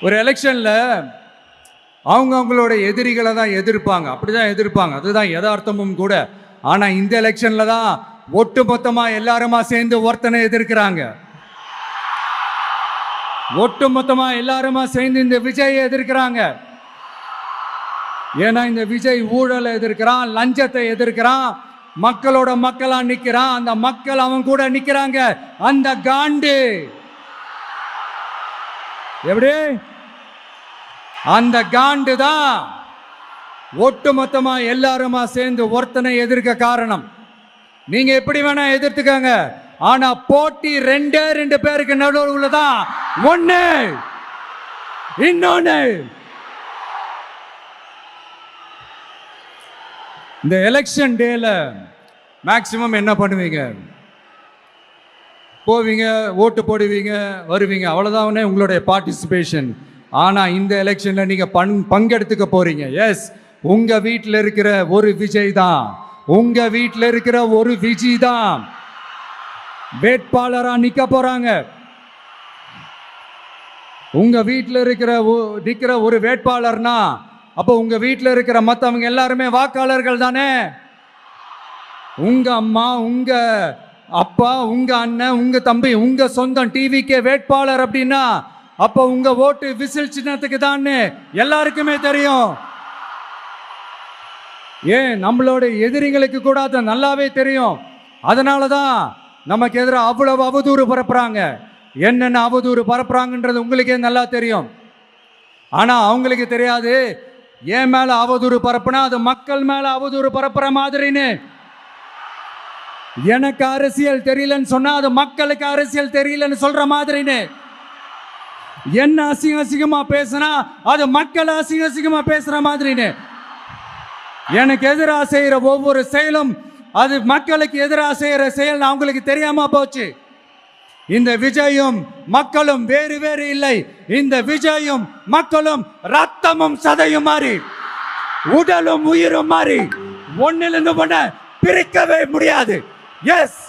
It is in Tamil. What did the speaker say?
ஒரு எலெக்ஷன்ல அவங்களோட எதிரிகளை தான் எதிர்ப்பாங்க, அப்படிதான் எதிர்ப்பாங்க, அதுதான் யதார்த்தமும் கூட. ஆனா இந்த எலெக்ஷன்ல தான் ஒட்டுமொத்தமா எல்லாருமா சேர்ந்து ஒருத்தனை எதிர்க்கிறாங்க. ஒட்டுமொத்தமா எல்லாருமா சேர்ந்து இந்த விஜயை எதிர்க்கிறாங்க. ஏன்னா இந்த விஜய் ஊழலை எதிர்க்கிறான், லஞ்சத்தை எதிர்க்கிறான், மக்களோட மக்களா நிக்கிறான். அந்த மக்கள் அவன் கூட நிக்கிறாங்க. அந்த காண்டு எப்படி அந்த காண்டு தான் ஒட்டுமொத்தமா எல்லாருமா சேர்ந்து ஒருத்தனை எதிர்க்க காரணம். நீங்க எப்படி வேணா எதிர்த்துக்கங்க, ஆனா போட்டி ரெண்டு பேருக்கு நடுவில் உள்ளதான் ஒண்ணு. இன்னொன்னு, இந்த எலெக்ஷன் டேல மேக்சிமம் என்ன பண்ணுவீங்க? போவீங்க, ஓட்டு போடுவீங்க, வருவீங்க, அவ்வளவுதான் உங்களுடைய பார்ட்டிசிபேஷன். ஆனா இந்த எலெக்ஷன்ல நீங்க பங்கெடுத்துக்க போறீங்க. எஸ், உங்க வீட்டில் இருக்கிற ஒரு விஜய் தான், உங்க வீட்டில் இருக்கிற ஒரு விஜய் தான் வேட்பாளரா நிக்க போறாங்க. உங்க வீட்டில் நிக்கிற ஒரு வேட்பாளர்னா அப்போ உங்க வீட்டில் இருக்கிற மற்றவங்க எல்லாருமே வாக்காளர்கள் தானே. உங்க அம்மா, உங்க அப்பா, உங்க அண்ணன், உங்க தம்பி, உங்க சொந்தம் டிவிக்கே வேட்பாளர் அப்படின்னா அப்ப உங்க ஓட்டு விசில் சின்னத்துக்கு தான் எல்லாருக்குமே தெரியும். ஏன், நம்மளோட எதிரிகளுக்கு கூட அது நல்லாவே தெரியும். அதனாலதான் நமக்கு எதிராக அவ்வளவு அவதூறு பரப்புறாங்க. என்னென்ன அவதூறு பரப்புறாங்கன்றது உங்களுக்கே நல்லா தெரியும். ஆனா அவங்களுக்கு தெரியாது, ஏன் மேல அவதூறு பரப்புனா அது மக்கள் மேல அவதூறு பரப்புற மாதிரின்னு. எனக்கு அரசியல் தெரியலன்னு சொன்னா அது மக்களுக்கு அரசியல் தெரியலன்னு சொல்ற மாதிரின்னு. என்ன அசிங்கமா பேசினா அது மக்கள் அசிங்கமா பேசுற மாதிரின்னு. எனக்கு எதிராக செய்யற ஒவ்வொரு செயலும் அது மக்களுக்கு எதிராக செய்யற செயல் அவங்களுக்கு தெரியாம போச்சு. இந்த விஜயும் மக்களும் வேறு வேறு இல்லை. இந்த விஜயும் மக்களும் ரத்தமும் சதையும் மாறி, உடலும் உயிரும் மாறி, ஒன்னிலிருந்து ஒண்ண பிரிக்கவே முடியாது. எஸ்.